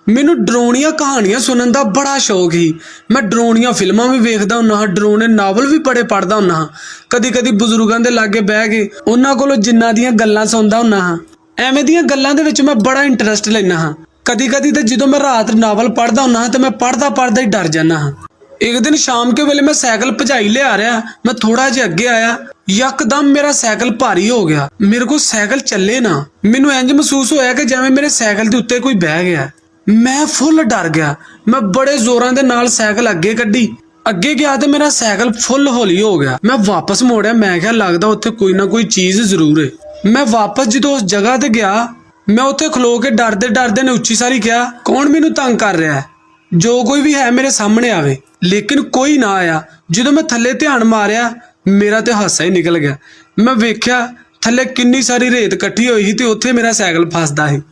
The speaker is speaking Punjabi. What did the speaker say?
ਮੈਨੂੰ ਡਰਾਉਣੀਆਂ ਕਹਾਣੀਆਂ ਸੁਣਨ ਦਾ ਬੜਾ ਸ਼ੌਕ ਸੀ। ਮੈਂ ਡਰਾਉਣੀਆਂ ਫਿਲਮਾਂ ਵੀ ਵੇਖਦਾ ਹੁੰਦਾ ਹਾਂ, ਡਰਾਉਣੇ ਨਾਵਲ ਵੀ ਬੜੇ ਪੜ੍ਹਦਾ ਹੁੰਦਾ ਹਾਂ। ਕਦੀ ਕਦੀ ਬਜ਼ੁਰਗਾਂ ਦੇ ਲਾਗੇ ਬਹਿ ਕੇ ਉਹਨਾਂ ਕੋਲੋਂ ਜਿੰਨਾਂ ਦੀਆਂ ਗੱਲਾਂ ਸੁਣਦਾ ਹੁੰਦਾ ਹਾਂ। ਐਵੇਂ ਦੀਆਂ ਗੱਲਾਂ ਦੇ ਵਿੱਚ ਮੈਂ ਬੜਾ ਇੰਟਰਸਟ ਲੈਂਦਾ ਹਾਂ। ਕਦੀ ਕਦੀ ਤੇ ਜਦੋਂ ਮੈਂ ਰਾਤ ਨਾਵਲ ਪੜ੍ਹਦਾ ਹੁੰਦਾ ਹਾਂ ਤੇ ਮੈਂ ਪੜ੍ਹਦਾ ਹੀ ਡਰ ਜਾਂਦਾ ਹਾਂ। ਇੱਕ ਦਿਨ ਸ਼ਾਮ ਕੇ ਵੇਲੇ ਮੈਂ ਸਾਈਕਲ ਭਜਾਈ ਲਿਆ ਰਿਹਾ, ਮੈਂ ਥੋੜਾ ਜਿਹਾ ਅੱਗੇ ਆਇਆ, ਯਕਦਮ ਮੇਰਾ ਸਾਈਕਲ ਭਾਰੀ ਹੋ ਗਿਆ। ਮੇਰੇ ਕੋਲ ਸਾਈਕਲ ਚੱਲੇ ਨਾ। ਮੈਨੂੰ ਇੰਜ ਮਹਿਸੂਸ ਹੋਇਆ ਕਿ ਜਿਵੇਂ ਮੇਰੇ ਸਾਈਕਲ ਦੇ ਉੱਤੇ ਕੋਈ ਬਹਿ ਗਿਆ। ਮੈਂ ਫੁੱਲ ਡਰ ਗਿਆ। ਮੈਂ ਬੜੇ ਜ਼ੋਰਾਂ ਦੇ ਨਾਲ ਸਾਈਕਲ ਅੱਗੇ ਕੱਢੀ। ਅੱਗੇ ਗਿਆ ਤੇ ਮੇਰਾ ਸਾਈਕਲ ਫੁੱਲ ਹੌਲੀ ਹੋ ਗਿਆ। ਮੈਂ ਵਾਪਸ ਮੋੜਿਆ, ਮੈਂ ਕਿਹਾ ਲੱਗਦਾ ਉੱਥੇ ਕੋਈ ਨਾ ਕੋਈ ਚੀਜ਼ ਜ਼ਰੂਰ ਹੈ। ਮੈਂ ਵਾਪਸ ਜਦੋਂ ਉਸ ਜਗ੍ਹਾ ਤੇ ਗਿਆ, ਮੈਂ ਉੱਥੇ ਖਲੋ ਕੇ ਡਰਦੇ ਨੇ ਉੱਚੀ ਸਾਰੀ ਕਿਹਾ, ਕੌਣ ਮੈਨੂੰ ਤੰਗ ਕਰ ਰਿਹਾ ਹੈ? ਜੋ ਕੋਈ ਵੀ ਹੈ ਮੇਰੇ ਸਾਹਮਣੇ ਆਵੇ। ਲੇਕਿਨ ਕੋਈ ਨਾ ਆਇਆ। ਜਦੋਂ ਮੈਂ ਥੱਲੇ ਧਿਆਨ ਮਾਰਿਆ, ਮੇਰਾ ਤੇ ਹਾਸਾ ਹੀ ਨਿਕਲ ਗਿਆ। ਮੈਂ ਵੇਖਿਆ ਥੱਲੇ ਕਿੰਨੀ ਸਾਰੀ ਰੇਤ ਇਕੱਠੀ ਹੋਈ ਸੀ ਤੇ ਉੱਥੇ ਮੇਰਾ ਸਾਈਕਲ ਫਸਦਾ ਸੀ।